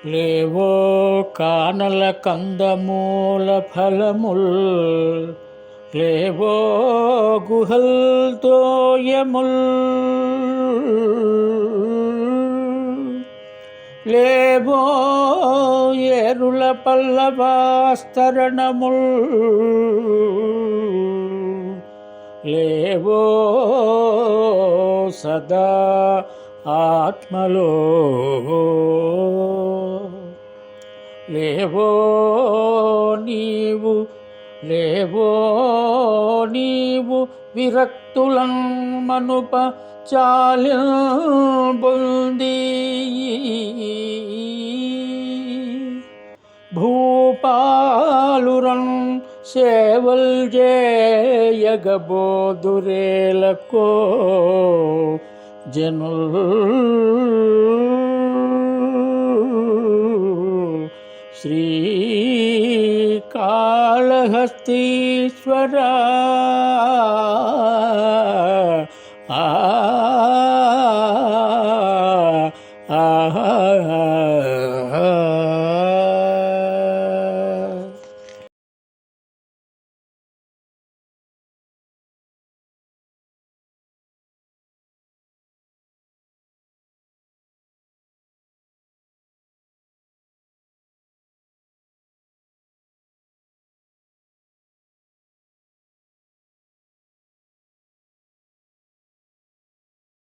లేవో కానల కందమూల ఫలముల్, లేవో గుహల్ తోయముల్, లేవో ఏరుల పల్లవాస్తరణముల్, లేవో సదా ఆత్మలో, లేవో నీవు, లేవో నీవు విరక్తులం మనుప చాలింబొంది భూపాలురం సేవల్ చేయగబోదురేలకో జనుల్ శ్రీకాళహస్తీశ్వర